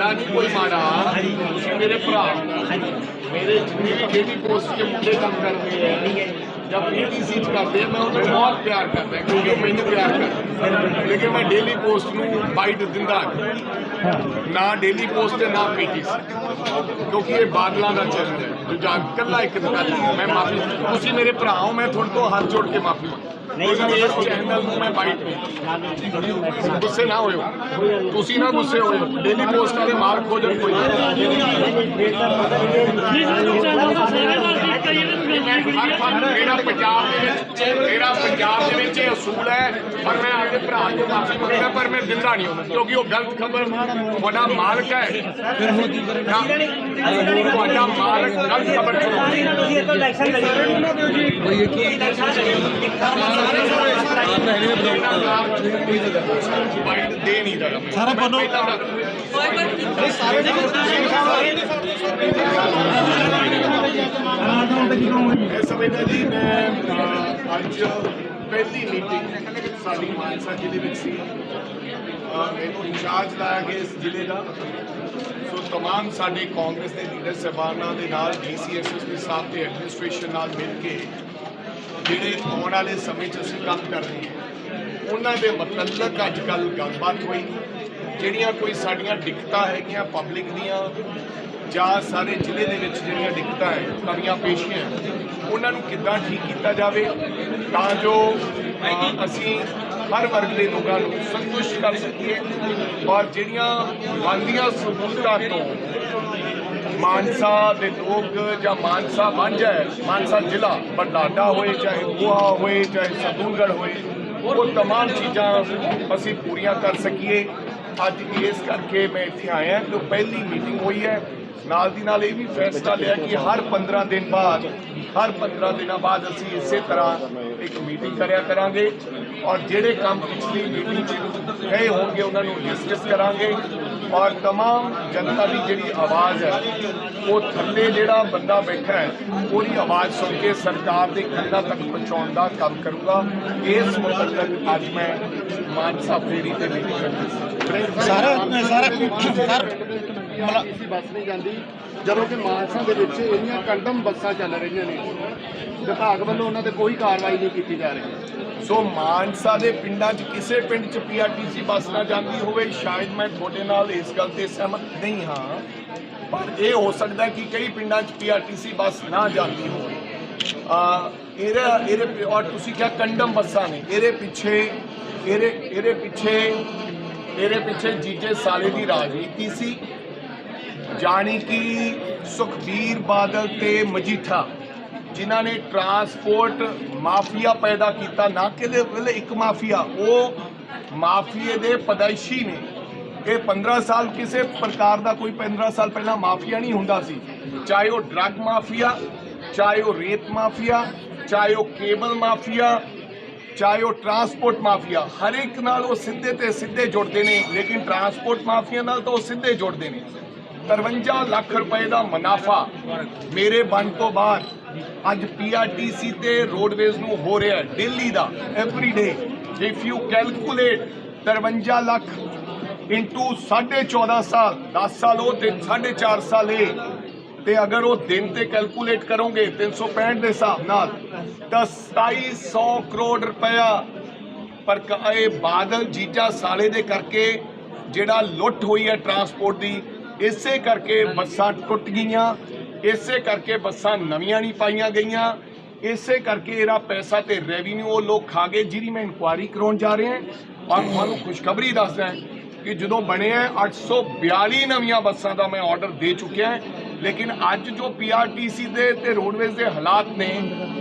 ਤੁਹਾਡਾ ਨਹੀਂ ਕੋਈ ਮਾੜਾ, ਤੁਸੀਂ ਮੇਰੇ ਭਰਾ मेरे जितने भी डेली पोस्ट के मुद्दे काम करते हैं जब पीटीसी करते हैं मैं उन्हें बहुत प्यार करता है क्योंकि मैंने प्यार करता लेकिन मैं डेली पोस्ट में बाइट दिंदा ना डेली पोस्ट है ना पीटीसी क्योंकि ये बादलों का चैनल है जो कला एक मैं माफी तुम मेरे भरा हो मैं थोड़े तो हाथ जोड़ के माफी इस चैनल में मैं बाइट नहीं गुस्से ना हो तुसी ना गुस्से हो डेली पोस्ट वाले मार खोजन कोई मेरा पंजाब के असूल है पर मैं आपके भरा को माफी मंगता पर मैं दिंदा नहीं हूँ क्योंकि वो गलत खबर बड़ा मालक है मालक गलत खबर दे नहीं समझदा जी मैं अज पहली मीटिंग साडी मानसा जिले में सी मैनू इंचार्ज लाया गया इस जिले का सो तमाम साडे कांग्रेस के लीडर साहबानां दे नाल DCSSP साहब के एडमिनिस्ट्रेशन नाल मिल के जिहड़े आने वाले समय च असीं काम कर रहे हैं उन्हां दे मतलब अजकल गलबात हुई जिहड़ियां कोई साडियां दिक्कतां हैगियां पब्लिक दियां ਜਾਂ सारे ਜ਼ਿਲ੍ਹੇ ਦੇ ਵਿੱਚ ਜਿਹੜੀਆਂ ਦਿੱਕਤਾਂ ਹੈ ਕਮੀਆਂ ਪੇਸ਼ੀਆਂ ਉਹਨਾਂ ਨੂੰ ਕਿੱਦਾਂ ਠੀਕ ਕੀਤਾ ਜਾਵੇ ਤਾਂ ਜੋ ਅਸੀਂ ਹਰ ਵਰਗ ਦੇ ਲੋਕਾਂ ਨੂੰ ਸੰਤੁਸ਼ਟ ਕਰ ਸਕੀਏ ਔਰ ਜਿਹੜੀਆਂ ਬਣਦੀਆਂ ਸਹੂਲਤਾਂ ਤੋਂ ਮਾਨਸਾ ਦੇ ਲੋਕ ਜਾਂ ਮਾਨਸਾ ਵਾਂਝਾ ਹੈ ਮਾਨਸਾ ਜ਼ਿਲ੍ਹਾ ਬਰਨਾਲਾ ਹੋਏ ਚਾਹੇ ਗੋਆ ਹੋਏ ਚਾਹੇ ਸਤੂਲਗੜ੍ਹ ਹੋਏ ਉਹ तमाम ਚੀਜ਼ਾਂ ਅਸੀਂ ਪੂਰੀਆਂ ਕਰ ਸਕੀਏ ਅੱਜ ਇਸ ਕਰਕੇ ਮੈਂ ਇੱਥੇ ਆਇਆ ਕਿ ਪਹਿਲੀ ਮੀਟਿੰਗ ਹੋਈ ਹੈ नाल दी नाल ये भी फैसला लिया कि हर 15 दिन बाद असी इस तरह एक मीटिंग करया करांगे और जेड़े काम पिछली मीटिंग गए होंगे उन्होंने डिस्कस करांगे और तमाम जनता की जिहड़ी आवाज़ है वो थल्ले जिहड़ा बंदा बैठा है पूरी आवाज़ सुन के सरकार के खन्ना तक पहुँचाने का काम करूँगा इस मतलब अज मैं मानसा फेरी से मीटिंग बस नहीं जाती ਜਦੋਂ कि मानसा के इन्नियां कंडम बसां चल रही ने विभाग वालों उन्होंने कोई कार्रवाई नहीं की जा रही सो मानसा के पिंडों किसी पिंड च PRTC बस ना जाती होवे शायद मैं थोड़े नाल इस गल से सहमत नहीं हाँ पर यह हो सकता है कि कई पिंडों च PRTC बस ना जाती हो और तुसी क्या कंडम बसां ने ਇਹਦੇ ਪਿੱਛੇ जीजे साले की राजनीति सी जानी कि सुखबीर बादल ते मजीठा जिन्हों ने ट्रांसपोर्ट माफिया पैदा किया ना कि एक माफिया वो माफिए दे पैदाइशी ने ये 15 साल किसी प्रकार का कोई 15 साल पहला माफिया नहीं हुंदा सी चाहे वो ड्रग माफिया चाहे वो रेत माफिया चाहे वो केबल माफिया चाहे वो ट्रांसपोर्ट माफिया हर एक नाल वो सीधे ते सीधे जुड़ते हैं लेकिन ट्रांसपोर्ट माफिया नाल तो वो सीधे जुड़ते हैं 53 लाख रुपए का मुनाफा मेरे बन तो बाद अज PRTC ते रोडवेज नूं हो रहा है डेली का every day if you calculate 53 lakh into 14.5 साल 10 साल हो तो 4.5 साल ये ते अगर वो दिन ते कैलकुलेट करोगे 365 के हिसाब नाल तो 2700 करोड़ रुपया पर बादल जीजा साले दे करके जिहड़ा लुट हुई है ट्रांसपोर्ट की इसे करके बसां टुट गईयां इसे करके बसां नवीं नहीं पाईयां गईयां इसे करके इहदा पैसा ते रेवन्यू वो लोग खा गए जिहदी मैं इंक्वायरी करवाउण जा रहे हैं और तुहानूं खुशखबरी दसदा कि जो बने हैं 842 नवीं बसां का मैं ऑर्डर दे चुकिया है लेकिन अज जो PRTC दे ते रोडवेज के हालात ने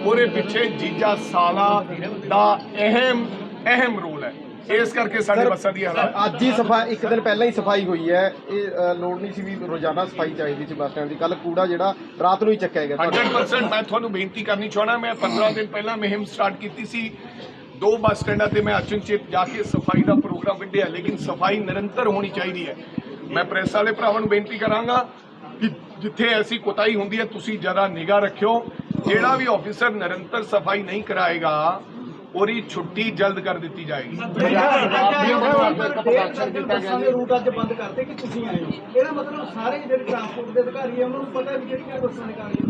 पूरे पिछे जीजा साला का अहम रोल है इस करके साडे बसां दी हालात अज ही सफाई एक दिन पहले ही सफाई हुई है ये लोड़ नहीं सी भी रोजाना सफाई चाहिए थी बस स्टैंड की कल कूड़ा जिहड़ा रात नूं ही चक्या गया 100% मैं तुहानूं बेनती करनी चाहना मैं 15 दिन पहला मुहिम स्टार्ट की सी 2 बस स्टैंडों पर मैं अचनचेत जाके सफाई का प्रोग्राम कढ़िया लेकिन सफाई निरंतर होनी चाहिए है मैं प्रेस वाले भरावां नूं बेनती करांगा कि जिथे ऐसी कोताही होंदी है तुसी जरा निगाह रखियो जिहड़ा भी ऑफिसर निरंतर सफाई नहीं कराएगा ਉਹਦੀ ਛੁੱਟੀ ਜਲਦ ਕਰ ਦਿੱਤੀ ਜਾਏਗੀ। ਰੂਟ ਅੱਜ ਬੰਦ ਕਰਤੇ ਕਿ ਤੁਸੀਂ ਆਏ ਹੋ, ਇਹਦਾ ਮਤਲਬ ਸਾਰੇ ਜਿਹੜੇ ਟਰਾਂਸਪੋਰਟ ਦੇ ਅਧਿਕਾਰੀ ਆ ਉਹਨਾਂ ਨੂੰ ਪਤਾ ਵੀ ਕਿਹੜੀਆਂ ਬੱਸਾਂ ਨਿਕਾਲੀਆਂ।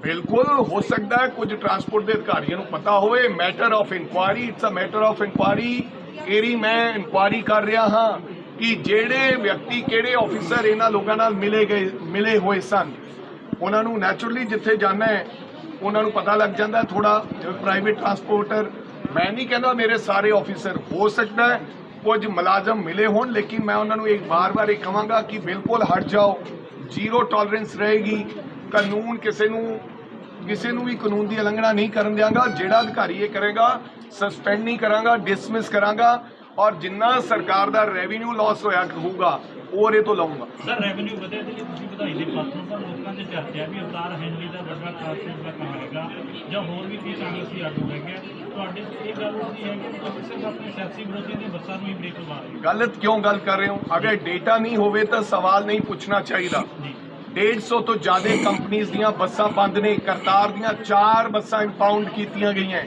ਬਿਲਕੁਲ ਹੋ ਸਕਦਾ ਹੈ ਕੁਝ ਟਰਾਂਸਪੋਰਟ ਦੇ ਅਧਿਕਾਰੀਆਂ ਨੂੰ ਪਤਾ ਹੋਵੇ। Matter of inquiry, it's a matter of inquiry. ਇਹਦੀ ਮੈਂ ਇਨਕੁਆਇਰੀ ਕਰ ਰਿਹਾ ਹਾਂ ਕਿ ਜਿਹੜੇ ਵਿਅਕਤੀ ਕਿਹੜੇ ਆਫੀਸਰ ਇਹਨਾਂ ਲੋਕਾਂ ਨਾਲ ਮਿਲੇ ਹੋਏ ਸਨ, ਉਹਨਾਂ ਨੂੰ ਨੈਚੁਰਲੀ ਜਿੱਥੇ ਜਾਣਾ ਹੈ ਉਹਨਾਂ ਨੂੰ ਪਤਾ ਲੱਗ ਜਾਂਦਾ। ਥੋੜਾ ਪ੍ਰਾਈਵੇਟ ਟਰਾਂਸਪੋਰਟਰ, ਮੈਂ ਨਹੀਂ ਕਹਿੰਦਾ ਮੇਰੇ ਸਾਰੇ ਆਫੀਸਰ, ਹੋ ਸਕਦਾ ਹੈ ਕੁਝ ਮੁਲਾਜ਼ਮ ਮਿਲੇ ਹੋਣ, ਲੇਕਿਨ ਮੈਂ ਉਹਨਾਂ ਨੂੰ ਇੱਕ ਬਾਰ-ਬਾਰ ਇਹ ਕਹਾਂਗਾ ਕਿ ਬਿਲਕੁਲ ਹਟ ਜਾਓ, ਜ਼ੀਰੋ ਟੋਲਰੈਂਸ ਰਹੇਗੀ। ਕਾਨੂੰਨ ਕਿਸੇ ਨੂੰ ਵੀ ਕਾਨੂੰਨ ਦੀ ਉਲੰਘਣਾ ਨਹੀਂ ਕਰਨ ਦਿਆਂਗਾ। ਜਿਹੜਾ ਅਧਿਕਾਰੀ ਇਹ ਕਰੇਗਾ ਸਸਪੈਂਡ ਨਹੀਂ ਕਰਾਂਗਾ, ਡਿਸਮਿਸ ਕਰਾਂਗਾ, ਔਰ ਜਿੰਨਾ ਸਰਕਾਰ ਦਾ ਰੈਵਨਿਊ ਲਾਸ ਹੋਊਗਾ ਉਹ ਇਹ ਤੋਂ ਲਾਉਂਗਾ। ਸਰ ਰੈਵਨਿਊ ਵਧਿਆ ਤੇ ਤੁਸੀਂ ਵਧਾਈ ਦੇ ਪਾਸੋਂ ਪਰ ਲੋਕਾਂ ਦੇ ਚਰਚਾ ਵੀ ਅਵਤਾਰ ਹੈਂਡਲੀ ਦਾ ਵੱਡਾ ਟਰਾਂਸਪੋਰਟ ਦਾ ਕੰਮ ਹੈਗਾ ਜਾਂ ਹੋਰ ਵੀ ਕੀ ਕਾਂਗਰਸੀ ਆਗੂ ਹੈਗੇ, ਤੁਹਾਡੇ ਇਹ ਗੱਲ ਹੁੰਦੀ ਹੈ ਕਿ ਤੁਸੀਂ ਸਿਰਫ ਆਪਣੇ ਸਿਆਸੀ ਵਿਰੋਧੀਆਂ ਦੀਆਂ ਬੱਸਾਂ ਨੂੰ ਹੀ ਬ੍ਰੇਕ ਲਵਾ ਰਹੇ ਹੋ। ਗਲਤ ਕਿਉਂ ਗੱਲ ਕਰ ਰਹੇ ਹੋ? ਅਗਰ ਡੇਟਾ ਨਹੀਂ ਹੋਵੇ ਤਾਂ ਸਵਾਲ ਨਹੀਂ ਪੁੱਛਣਾ ਚਾਹੀਦਾ। 150 ਤੋਂ ਜ਼ਿਆਦਾ ਕੰਪਨੀਆਂ ਦੀਆਂ ਬੱਸਾਂ ਬੰਦ ਨੇ। ਕਰਤਾਰ ਦੀਆਂ 4 ਬੱਸਾਂ ਇੰਪਾਊਂਡ ਕੀਤੀਆਂ ਗਈਆਂ,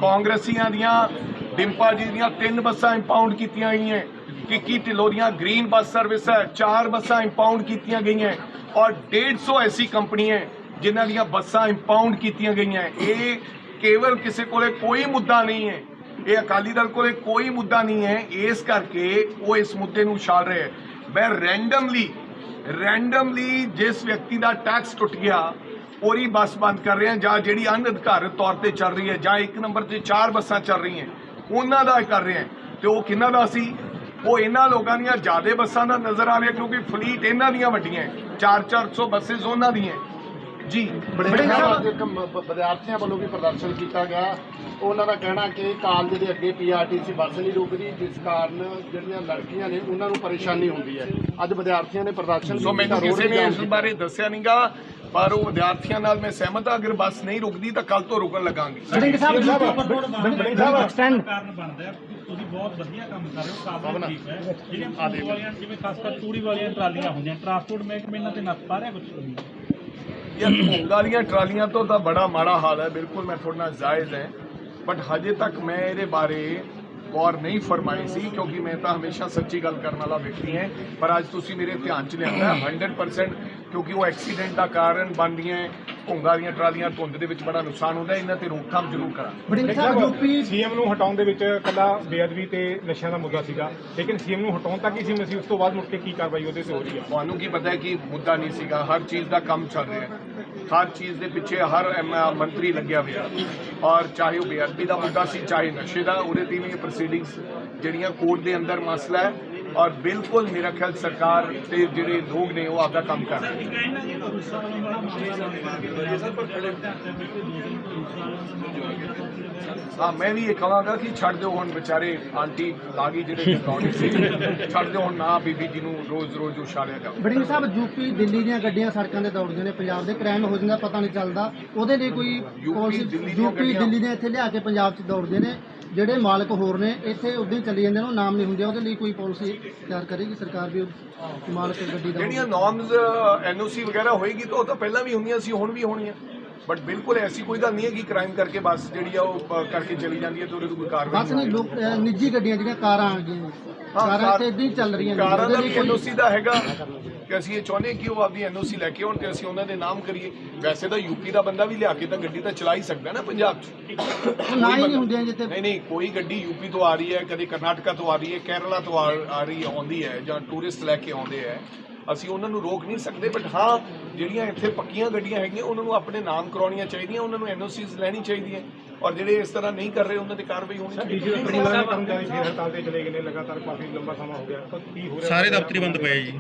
ਕਾਂਗਰਸੀਆਂ ਦੀਆਂ ਡਿੰਪਾ ਜੀ ਦੀਆਂ 3 ਬੱਸਾਂ ਇੰਪਾਊਂਡ ਕੀਤੀਆਂ ਗਈਆਂ, ਕਿੱਕੀ ਢਿੱਲੋਂ ਦੀਆਂ ਗ੍ਰੀਨ ਬੱਸ ਸਰਵਿਸ ਹੈ 4 ਬੱਸਾਂ ਇੰਪਾਊਂਡ ਕੀਤੀਆਂ ਗਈਆਂ, ਔਰ 150 ਐਸੀ ਕੰਪਨੀਆਂ ਜਿਨ੍ਹਾਂ ਦੀਆਂ ਬੱਸਾਂ ਇੰਪਾਊਂਡ ਕੀਤੀਆਂ ਗਈਆਂ। ਇਹ ਕੇਵਲ ਕਿਸੇ ਕੋਲੇ ਕੋਈ ਮੁੱਦਾ ਨਹੀਂ ਹੈ, ਇਹ ਅਕਾਲੀ ਦਲ ਕੋਲੇ ਕੋਈ ਮੁੱਦਾ ਨਹੀਂ ਹੈ, ਇਸ ਕਰਕੇ ਉਹ ਇਸ ਮੁੱਦੇ ਨੂੰ ਉਛਾਲ ਰਹੇ ਹੈ। ਮੈਂ ਰੈਂਡਮਲੀ ਜਿਸ ਵਿਅਕਤੀ ਦਾ ਟੈਕਸ ਟੁੱਟ ਗਿਆ ਉਹਦੀ ਬੱਸ ਬੰਦ ਕਰ ਰਹੇ ਹਾਂ, ਜਾਂ ਜਿਹੜੀ ਅਨਅਧਿਕਾਰਤ ਤੌਰ ਤੇ ਚੱਲ ਰਹੀ ਹੈ, ਜਾਂ 1 ਨੰਬਰ ਤੇ 4 ਬੱਸਾਂ ਚੱਲ ਰਹੀਆਂ ਉਹਨਾਂ ਦਾ ਕਰ ਰਹੇ ਹਾਂ। ਤੇ ਉਹ ਕਿਹਨਾਂ ਦਾ ਸੀ? ਉਹ ਇਹਨਾਂ ਲੋਕਾਂ ਦੀਆਂ ਜ਼ਿਆਦਾ ਬੱਸਾਂ ਦਾ ਨਜ਼ਰ ਆ ਰਿਹਾ, ਕਿਉਂਕਿ ਫਲੀਟ ਇਹਨਾਂ ਦੀਆਂ ਵੱਡੀਆਂ 400 ਬੱਸਿਸ ਉਹਨਾਂ ਦੀਆਂ ਜੀ। ਵਿਦਿਆਰਥੀਆਂ ਵੱਲੋਂ ਵੀ ਪ੍ਰਦਰਸ਼ਨ ਕੀਤਾ ਗਿਆ, ਉਹਨਾਂ ਦਾ ਕਹਿਣਾ ਕਿ ਕਾਲਜ ਦੇ ਅੱਗੇ ਪੀਆਰਟੀਸੀ ਬੱਸ ਨਹੀਂ ਰੁਕਦੀ, ਜਿਸ ਕਾਰਨ ਜਿਹੜੀਆਂ ਲੜਕੀਆਂ ਨੇ ਉਹਨਾਂ ਨੂੰ ਪਰੇਸ਼ਾਨੀ ਹੁੰਦੀ ਹੈ। ਅੱਜ ਵਿਦਿਆਰਥੀਆਂ ਨੇ ਪ੍ਰਦਰਸ਼ਨ ਸੋ ਮੈਨੂੰ ਕਿਸੇ ਨੇ ਇਸ ਬਾਰੇ ਦੱਸਿਆ ਨਹੀਂਗਾ, ਪਰ ਉਹ ਵਿਦਿਆਰਥੀਆਂ ਨਾਲ ਮੈਂ ਸਹਿਮਤ ਹਾਂ। ਅਗਰ ਬੱਸ ਨਹੀਂ ਰੁਕਦੀ ਤਾਂ ਕੱਲ ਤੋਂ ਰੁਕਣ ਲੱਗਾਂਗੇ। ਕਾਰਨ ਬਣਦਾ ਤੁਸੀਂ ਬਹੁਤ ਵਧੀਆ ਕੰਮ ਕਰ ਰਹੇ ਹੋ, ਕਾਬਲ ਠੀਕ ਹੈ। ਜਿਹੜੀਆਂ ਫੂਡ ਵਾਲੀਆਂ ਜਿਵੇਂ ਖਾਸ ਕਰ ਤੂੜੀ ਵਾਲੀਆਂ ਟਰਾਲੀਆਂ ਹੁੰਦੀਆਂ, ਟਰਾਂਸਪੋਰਟ ਮਹਿਕਮੇ ਇਹਨਾਂ ਤੇ ਨੱਥ ਪਾ ਰਿਹਾ ਕੁਝ ਯਾਰ ਭੋਗ ਵਾਲੀਆਂ ਟਰਾਲੀਆਂ ਤੋਂ ਤਾਂ ਬੜਾ ਮਾੜਾ ਹਾਲ ਹੈ, ਬਿਲਕੁਲ ਮੈਂ ਤੁਹਾਡੇ ਨਾਲ ਜਾਇਜ਼ ਹੈ, ਬਟ ਹਜੇ ਤੱਕ ਮੈਂ ਇਹਦੇ ਬਾਰੇ ਗੌਰ ਨਹੀਂ ਫਰਮਾਈ ਸੀ, ਕਿਉਂਕਿ ਮੈਂ ਤਾਂ ਹਮੇਸ਼ਾ ਸੱਚੀ ਗੱਲ ਕਰਨ ਵਾਲਾ ਵਿਅਕਤੀ ਹਾਂ। ਪਰ ਅੱਜ ਤੁਸੀਂ ਮੇਰੇ ਧਿਆਨ 'ਚ ਲਿਆਂਦਾ 100%, ਕਿਉਂਕਿ ਉਹ ਐਕਸੀਡੈਂਟ ਦਾ ਕਾਰਨ ਬਣਦੀਆਂ ਭੋਂਗਾ ਦੀਆਂ ਟਰਾਲੀਆਂ, ਧੁੰਦ ਦੇ ਵਿੱਚ ਬੜਾ ਨੁਕਸਾਨ ਹੁੰਦਾ, ਇਹਨਾਂ ਤੇ ਰੋਕਥਾਮ ਜ਼ਰੂਰ ਕਰਾਂ। ਯੂਪੀ ਸੀਐਮ ਨੂੰ ਹਟਾਉਣ ਦੇ ਵਿੱਚ ਇਕੱਲਾ ਬੇਅਦਬੀ ਤੇ ਨਸ਼ਿਆਂ ਦਾ ਮੁੱਦਾ ਸੀਗਾ, ਲੇਕਿਨ ਸੀਐਮ ਨੂੰ ਹਟਾਉਣ ਤੱਕ ਹੀ ਸੀ, ਉਸ ਤੋਂ ਬਾਅਦ ਮੁੜ ਕੇ ਕੀ ਕਾਰਵਾਈ ਉਹਦੇ ਤੇ ਹੋ ਰਹੀ ਹੈ? ਤੁਹਾਨੂੰ ਕੀ ਪਤਾ ਹੈ ਕਿ ਮੁੱਦਾ ਨਹੀਂ ਸੀਗਾ, ਹਰ ਚੀਜ਼ ਦਾ ਕੰਮ ਚੱਲ ਰਿਹਾ ਹੈ, ਹਰ ਚੀਜ਼ ਦੇ ਪਿੱਛੇ ਹਰ ਮੰਤਰੀ ਲੱਗਿਆ ਹੋਇਆ, ਔਰ ਚਾਹੇ ਉਹ ਬੇਅਦਬੀ ਦਾ ਮੁੱਦਾ ਸੀ, ਚਾਹੇ ਨਸ਼ੇ ਦਾ, ਉਹਦੇ ਤੇ ਵੀ ਪ੍ਰੋਸੀਡਿੰਗਸ ਜਿਹੜੀਆਂ ਕੋਰਟ ਦੇ ਅੰਦਰ ਮਸਲਾ ਹੈ, ਔਰ ਬਿਲਕੁਲ ਮੇਰਾ ਖਿਆਲ ਸਰਕਾਰ ਤੇ ਜਿਹੜੇ ਲੋਕ ਨੇ ਉਹ ਆਪਦਾ ਕੰਮ ਕਰ ਰਹੇ ਹਾਂ। ਮੈਂ ਵੀ ਇਹ ਕਹਾਂਗਾ ਕਿ ਛੱਡ ਦਿਓ ਹੁਣ, ਵਿਚਾਰੇ ਆਂਟੀ ਲਾਗੀ ਜਿਹੜੇ ਲਾਉਣੇ ਸੀ, ਛੱਡ ਦਿਓ ਹੁਣ, ਨਾ ਬੀਬੀ ਜੀ ਨੂੰ ਰੋਜ਼ ਉਛਾਲਿਆ ਜਾਓ। ਬੜਿੰਗ ਸਾਹਿਬ, ਯੂਪੀ ਦਿੱਲੀ ਦੀਆਂ ਗੱਡੀਆਂ ਸੜਕਾਂ ਤੇ ਦੌੜਦੀਆਂ ਨੇ, ਪੰਜਾਬ ਦੇ ਕ੍ਰਾਈਮ ਹੋ ਜਾਂਦਾ ਪਤਾ ਨਹੀਂ ਚੱਲਦਾ, ਉਹਦੇ ਲਈ ਕੋਈ ਯੂਪੀ ਦਿੱਲੀ ਦੀਆਂ ਇੱਥੇ ਲਿਆ ਕੇ ਪੰਜਾਬ 'ਚ ਦੌੜਦੇ ਨੇ, ਜਿਹੜੇ ਮਾਲਕ ਹੋਰ ਨੇ ਇੱਥੇ ਉੱਦਾਂ ਹੀ ਚੱਲੀ ਜਾਂਦੇ ਨੇ, ਉਹ ਨਾਮ ਨਹੀਂ ਹੁੰਦੇ, ਉਹਦੇ ਲਈ ਕੋਈ ਪਾਲਿਸੀ ਤਿਆਰ ਕਰੇਗੀ ਸਰਕਾਰ ਵੀ ਮਾਲਕ ਗੱਡੀ ਦਾ? ਜਿਹੜੀਆਂ ਨੋਰਮਸ NOC ਵਗੈਰਾ ਹੋਏਗੀ ਤਾਂ ਉਹ ਤਾਂ ਪਹਿਲਾਂ ਵੀ ਹੁੰਦੀਆਂ ਸੀ, ਹੁਣ ਵੀ ਹੋਣੀਆਂ, ਬਟ ਬਿਲਕੁਲ ਐਸੀ ਕੋਈ ਗੱਲ ਨਹੀਂ ਹੈ ਕਿ ਕ੍ਰਾਈਮ ਕਰਕੇ ਬੱਸ ਜਿਹੜੀ ਆ ਉਹ ਕਰਕੇ ਚਲੀ ਜਾਂਦੀ ਹੈ ਤੇ ਉਹਦੇ ਤੋਂ ਕੋਈ ਕਾਰਵਾਈ ਬਸ ਨਹੀਂ। ਲੋਕ ਨਿੱਜੀ ਗੱਡੀਆਂ ਜਿਹੜੀਆਂ ਕਾਰਾਂ ਆ ਗਈਆਂ, ਕਾਰਾਂ ਇੱਥੇ ਇੱਦਾਂ ਹੀ ਚੱਲ ਰਹੀਆਂ ਨੇ, ਕਾਰਾਂ ਦਾ ਵੀ NOC ਦਾ ਹੈਗਾ ਕਿ ਅਸੀਂ ਇਹ ਚਾਹੁੰਦੇ ਕਿ ਉਹ ਆਪਦੀ NOC ਲੈ ਕੇ ਆਉਣ ਤੇ ਅਸੀਂ ਉਹਨਾਂ ਦੇ ਨਾਮ ਕਰੀਏ। ਵੈਸੇ ਤਾਂ ਯੂਪੀ ਦਾ ਬੰਦਾ ਵੀ ਲਿਆ ਕੇ ਤਾਂ ਗੱਡੀ ਤਾਂ ਚਲਾ ਹੀ ਸਕਦਾ ਨਾ ਪੰਜਾਬ 'ਚ, ਨਾ ਹੀ ਨਹੀਂ ਹੁੰਦੀਆਂ ਜਿੱਥੇ। ਨਹੀਂ, ਕੋਈ ਗੱਡੀ ਯੂਪੀ ਤੋਂ ਆ ਰਹੀ ਹੈ, ਕਦੇ ਕਰਨਾਟਕਾ ਤੋਂ ਆ ਰਹੀ ਹੈ, ਕੇਰਲਾ ਤੋਂ ਆ ਰਹੀ ਆਉਂਦੀ ਹੈ, ਜਾਂ ਟੂਰਿਸਟ ਲੈ ਕੇ ਆਉਂਦੇ ਹੈ, ਅਸੀਂ ਉਹਨਾਂ ਨੂੰ ਰੋਕ ਨਹੀਂ ਸਕਦੇ। ਬਟ ਹਾਂ, ਜਿਹੜੀਆਂ ਇੱਥੇ ਪੱਕੀਆਂ ਗੱਡੀਆਂ ਹੈਗੀਆਂ ਉਹਨਾਂ ਨੂੰ ਆਪਣੇ ਨਾਮ ਕਰਾਉਣੀਆਂ ਚਾਹੀਦੀਆਂ, ਉਹਨਾਂ ਨੂੰ NOCs ਲੈਣੀ ਚਾਹੀਦੀ ਹੈ, ਔਰ ਜਿਹੜੇ ਇਸ ਤਰ੍ਹਾਂ ਨਹੀਂ ਕਰ ਰਹੇ ਉਹਨਾਂ ਤੇ ਕਾਰਵਾਈ ਹੋਣੀ ਚਾਹੀਦੀ ਹੈ। ਕਰਮਚਾਰੀ ਫਿਰ ਹੜਤਾਲ ਤੇ ਚਲੇ ਗਏ ਨੇ ਲਗਾਤਾਰ, ਕਾਫੀ ਲੰਬਾ ਸਮਾਂ ਹੋ ਗਿਆ, ਕੀ ਹੋ ਰਿਹਾ? ਸਾਰੇ ਦਫ਼ਤਰੀ ਬੰਦ ਪਏ ਜੀ,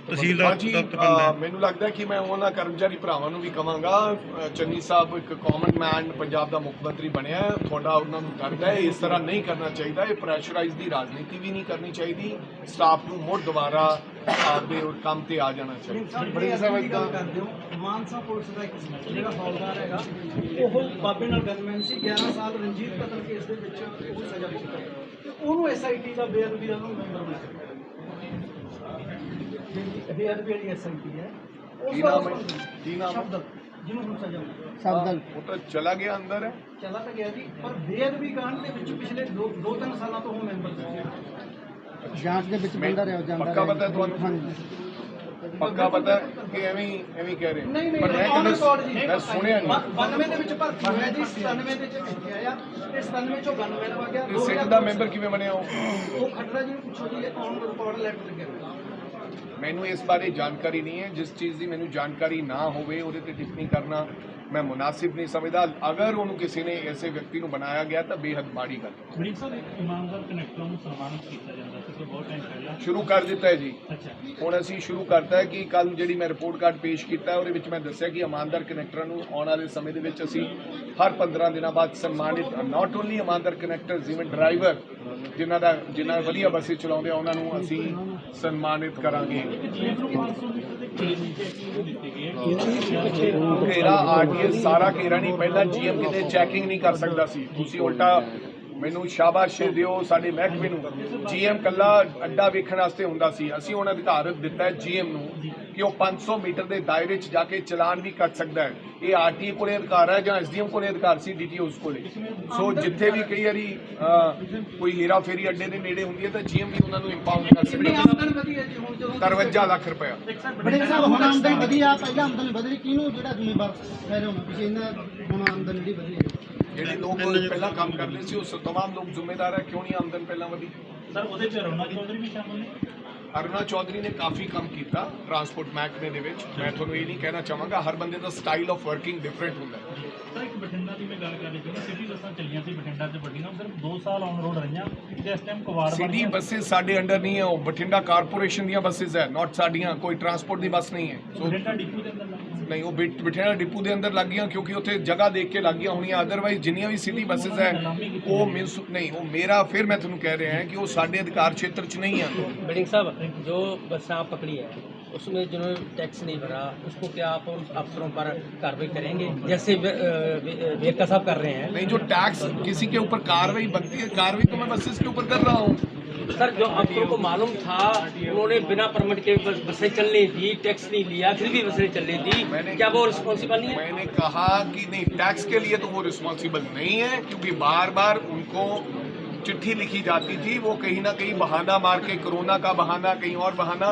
ਤਹਿਸੀਲਦਾਰ ਦਫ਼ਤਰ ਬੰਦ ਹੈ। ਮੈਨੂੰ ਲੱਗਦਾ ਕਿ ਮੈਂ ਉਹਨਾਂ ਕਰਮਚਾਰੀ ਭਰਾਵਾਂ ਨੂੰ ਵੀ ਕਹਾਂਗਾ, ਚੰਨੀ ਸਾਹਿਬ ਇੱਕ ਕਾਮਨ ਮੈਨ ਪੰਜਾਬ ਦਾ ਮੁੱਖ ਮੰਤਰੀ ਬਣਿਆ, ਤੁਹਾਡਾ ਉਹਨਾਂ ਨੂੰ ਦਰਦ ਹੈ, ਇਸ ਤਰ੍ਹਾਂ ਨਹੀਂ ਕਰਨਾ ਚਾਹੀਦਾ, ਇਹ ਪ੍ਰੈਸ਼ਰਾਈਜ਼ ਦੀ ਰਾਜਨੀਤੀ ਵੀ ਨਹੀਂ ਕਰਨੀ ਚਾਹੀਦੀ, ਸਟਾਫ ਨੂੰ ਮੁੜ ਦੁਬਾਰਾ ਆਪਦੇ ਕੰਮ ਤੇ ਆ ਜਾਣਾ ਚਾਹੀਦਾ। ਮਾਨਸਾ ਪੁਲਿਸ ਦਾ ਇੱਕ ਜਿਹੜਾ ਹੌਲਦਾਰ ਹੈਗਾ, ਉਹ ਬਾਬੇ ਨਾਲ ਗਨਮੈਨ ਸੀ, 11 ਸਾਲ ਰਣਜੀਤ ਕਤਲ ਕੇਸ ਦੇ ਵਿੱਚ ਉਹ ਸਜ਼ਾ ਵੀ ਚੁੱਕਾ ਤੇ ਉਹਨੂੰ SIT ਦਾ ਬੇਅਦਬੀ ਦਾ ਮੈਂਬਰ ਬਣਾਇਆ। ਬੇਅਦਬੀ ਵਾਲੀ SIT ਹੈ, ਕੀ ਨਾਮ ਹੈ? ਜਿਹਨੂੰ ਹੁਣ ਸਜ਼ਾ ਸਬਦਲ ਉਹ ਤਾਂ ਚਲਾ ਗਿਆ ਅੰਦਰ ਹੈ। ਚਲਾ ਤਾਂ ਗਿਆ ਜੀ, ਪਰ ਬੇਅਦਬੀ ਕਾਂਡ ਦੇ ਵਿੱਚ ਪਿਛਲੇ 2-3 ਸਾਲਾਂ ਤੋਂ ਉਹ ਮੈਂਬਰ ਸੀ। ਜਾਂਚ ਦੇ ਵਿੱਚ ਬੰਦਾ ਰਿਹਾ ਜਾਂਦਾ ਪੱਕਾ ਪਤਾ ਹੈ ਤੁਹਾਨੂੰ? ਹਾਂਜੀ ਪੱਕਾ ਪਤਾ ਹੈ ਕਿ ਐਵੇਂ ਹੀ ਕਹਿ ਰਹੇ ਨਹੀਂ ਪਰ ਮੈਂ on ਕਹਿੰਦਾ record ਜੀ। ਮੈਂ ਸੁਣਿਆ ਨਹੀਂ। 92 ਦੇ ਵਿੱਚ ਭਰਤੀ ਹੋਇਆ ਜੀ, 97 ਦੇ ਵਿੱਚ ਇੱਥੇ ਆਇਆ ਤੇ 97 ਚੋਂ 92 ਦਾ ਗਿਆ। ਤੇ ਸਿੰਘ ਦਾ ਮੈਂਬਰ ਕਿਵੇਂ ਬਣਿਆ ਉਹ ਖੱਟੜਾ ਜੀ ਨੂੰ ਪੁੱਛੋ ਜੀ, ਔਨ ਰਿਕਾਰਡ ਲੈਟਰ ਲੱਗਿਆ ਹੋਇਆ। ਮੈਨੂੰ ਇਸ ਬਾਰੇ ਜਾਣਕਾਰੀ ਨਹੀਂ ਹੈ। ਜਿਸ ਚੀਜ਼ ਦੀ ਮੈਨੂੰ ਜਾਣਕਾਰੀ ਨਾ ਹੋਵੇ ਉਹਦੇ ਤੇ ਟਿੱਪਣੀ ਕਰਨਾ ਮੈਂ ਮੁਨਾਸਿਬ ਨਹੀਂ ਸਮਝਦਾ। ਅਗਰ ਉਹਨੂੰ ਕਿਸੇ ਨੇ ਐਸੇ ਵਿਅਕਤੀ ਨੂੰ ਬਣਾਇਆ ਗਿਆ ਤਾਂ ਬੇਹੱਦ ਮਾੜੀ ਗੱਲ ਹੈ। ਬੜੀ ਸਰ ਇਮਾਨਦਾਰ ਕਨੈਕਟਰਾਂ ਨੂੰ ਸਨਮਾਨਿਤ ਕੀਤਾ ਜਾਂਦਾ ਸੀ ਬਹੁਤ ਟਾਈਮ ਪਹਿਲਾਂ। ਸ਼ੁਰੂ ਕਰ ਦਿੱਤਾ ਹੈ ਜੀ। ਅੱਛਾ ਹੁਣ ਅਸੀਂ ਸ਼ੁਰੂ ਕਰਤਾ ਹੈ ਕਿ ਕੱਲ ਜਿਹੜੀ ਮੈਂ ਰਿਪੋਰਟ ਕਾਰਡ ਪੇਸ਼ ਕੀਤਾ ਉਹਦੇ ਵਿੱਚ ਮੈਂ ਦੱਸਿਆ ਕਿ ਇਮਾਨਦਾਰ ਕਨੈਕਟਰਾਂ ਨੂੰ ਆਉਣ ਵਾਲੇ ਸਮੇਂ ਦੇ ਵਿੱਚ ਅਸੀਂ ਹਰ 15 ਦਿਨਾਂ ਬਾਅਦ ਸਨਮਾਨਿਤ, ਨਾਟ ਓਨਲੀ ਇਮਾਨਦਾਰ ਕਨੈਕਟਰਸ, ਇਵਨ ਡਰਾਈਵਰ ਜਿਨ੍ਹਾਂ ਵਧੀਆ ਬੱਸੇ ਚਲਾਉਂਦੇ ਆ ਉਹਨਾਂ ਨੂੰ ਅਸੀਂ ਸਨਮਾਨਿਤ ਕਰਾਂਗੇ। ਘੇਰਾ ਆਰਟੀਐਸ ਸਾਰਾ ਘੇਰਾ ਨਹੀਂ, ਪਹਿਲਾਂ ਜੀਐਮ ਕਿਤੇ ਚੈਕਿੰਗ ਨਹੀਂ ਕਰ ਸਕਦਾ ਸੀ। ਤੁਸੀਂ ਉਲਟਾ ਮੈਨੂੰ ਸ਼ਾਬਾਸ਼ ਦਿਓ ਸਾਡੇ ਮਹਿਕਮੇ ਨੂੰ। ਜੀਐਮ ਕੱਲਾ ਅੱਡਾ ਵੇਖਣ ਵਾਸਤੇ ਹੁੰਦਾ ਸੀ। ਅਸੀਂ ਹੁਣ ਅਧਿਕਾਰ ਦਿੱਤਾ ਹੈ ਜੀਐਮ ਨੂੰ ਕਿ ਉਹ 500 ਮੀਟਰ ਦੇ ਦਾਇਰੇ 'ਚ ਜਾ ਕੇ ਚਲਾਨ ਵੀ ਕੱਟ ਸਕਦਾ ਹੈ। ਇਹ ਆਰਟੀਏ ਕੋਲੇ ਅਧਿਕਾਰ ਹੈ ਜਾਂ ਐਸਡੀਐਮ ਕੋਲੇ ਅਧਿਕਾਰ ਸੀ, ਡੀਟੀਓਸ ਕੋਲੇ। ਸੋ ਜਿੱਥੇ ਵੀ ਕਈ ਵਾਰੀ ਕੋਈ ਹੀਰਾ ਫੇਰੀ ਅੱਡੇ ਦੇ ਨੇੜੇ ਹੁੰਦੀ ਹੈ ਤਾਂ ਜੀਐਮ ਵੀ ਉਹਨਾਂ ਨੂੰ ਇੰਪਾਵਰ ਕਰ ਸਕਦਾ ਹੈ। ਆਮਦਨ ਵਧੀ ਹੈ ਜੀ ਹੁਣ ਜਦੋਂ 53 ਲੱਖ ਰੁਪਇਆ। ਬੜੇ ਸਾਹਿਬ ਹੁਣ ਆਮਦਨ ਵਧੀ ਆ, ਪਹਿਲਾਂ ਆਮਦਨ ਵਧੀ, ਕਿਹਨੂੰ ਜਿਹੜਾ ਜ਼ਿੰਮੇਵਾਰ ਠਹਿਰੇ ਹੋਣਾ ਤੁਸੀਂ ਇਹਨਾਂ ਹੁਣ ਆਮਦਨ ਜਿਹੜੀ ਵਧੀ ਹੈ? ਜਿਹੜੇ ਲੋਕ ਪਹਿਲਾਂ ਕੰਮ ਕਰਦੇ ਸੀ ਉਸ ਤਮਾਮ ਲੋਕ ਜ਼ਿੰਮੇਦਾਰ ਹੈ। ਕਿਉਂ ਨਹੀਂ ਆਮਦਨ ਪਹਿਲਾਂ ਵਧੀ? ਸਰ ਉਹਦੇ 'ਚ ਰੌਣਕ ਚੌਧਰੀ ਵੀ ਸ਼ਾਮਲ ਨੇ। ਅਰੁਣਾ ਚੌਧਰੀ ਨੇ ਕਾਫੀ ਕੰਮ ਕੀਤਾ ਟਰਾਂਸਪੋਰਟ ਮਹਿਕਮੇ ਦੇ ਵਿੱਚ। ਮੈਂ ਤੁਹਾਨੂੰ ਇਹ ਨਹੀਂ ਕਹਿਣਾ ਚਾਹਾਂਗਾ, ਹਰ ਬੰਦੇ ਦਾ ਸਟਾਈਲ ਆਫ ਵਰਕਿੰਗ ਡਿਫਰੈਂਟ ਹੁੰਦਾ ਹੈ। ਸਰ ਇੱਕ ਬਠਿੰਡਾ ਦੀ ਮੈਂ ਗੱਲ ਕਰ ਰਹੀ ਸੀ, ਸਿਟੀ ਬੱਸਾਂ ਚੱਲੀਆਂ ਸੀ ਬਠਿੰਡਾ ਤੇ ਵੱਡੀਆਂ, ਸਿਰਫ 2 ਸਾਲ ਔਨ ਰੋਡ ਰਹੀਆਂ ਤੇ ਇਸ ਟਾਈਮ ਕਵਾੜ ਸਿਟੀ ਬੱਸਿਸ ਸਾਡੇ ਅੰਡਰ ਨਹੀਂ ਹੈ, ਉਹ ਬਠਿੰਡਾ ਕਾਰਪੋਰੇਸ਼ਨ ਦੀਆਂ ਬੱਸਿਸ ਹੈ, ਨਾਟ ਸਾਡੀਆਂ। ਕੋਈ ਟਰਾਂਸਪੋਰਟ ਦੀ ਬੱਸ ਨਹੀਂ ਹੈ। ਸੋ ਬਠਿੰਡਾ ਡਿਪੂ ਦੇ ਅੰਦਰ ਲੱਗ ਨਹੀਂ, ਉਹ ਬਠਿੰਡਾ ਡਿਪੂ ਦੇ ਅੰਦਰ ਲੱਗ ਗਈਆਂ ਕਿਉਂਕਿ ਉੱਥੇ ਜਗ੍ਹਾ ਦੇਖ ਕੇ ਲੱਗ ਗਈਆਂ ਹੋਣੀਆਂ। ਅਦਰਵਾਈਜ਼ ਜਿੰਨੀਆਂ ਵੀ ਸਿਟੀ ਬੱਸਿਸ ਹੈ ਉਹ ਨਹੀਂ, ਉਹ ਮੇਰਾ ਫਿਰ ਮੈਂ ਤੁਹਾਨੂੰ ਕਹਿ ਰਿਹਾ ਹਾਂ ਕਿ ਉਹ ਸਾਡੇ ਅਧਿਕਾਰ ਖੇਤਰ 'ਚ नहीं है। बिल्डिंग साहब जो बसें आप पकड़ी है उसमें जिन्होंने टैक्स नहीं भरा उसको क्या आप उन अफसरों पर कार्रवाई करेंगे जैसे वेरका साहब कर रहे हैं? नहीं, जो टैक्स किसी के ऊपर कार्रवाई बनती है, कार्रवाई तो मैं बसेस के ऊपर कर रहा हूँ। सर जो अफसरों को मालूम था उन्होंने बिना परमिट के बसें चलने दी, टैक्स नहीं लिया, फिर भी बसें चलने दी, क्या वो रिस्पॉन्सिबल नहीं है? मैंने कहा कि नहीं, टैक्स के लिए तो वो रिस्पॉन्सिबल नहीं है क्योंकि बार बार उनको चिट्ठी लिखी जाती थी। वो कहीं ना कहीं बहाना मार के, कोरोना का बहाना, कहीं और बहाना,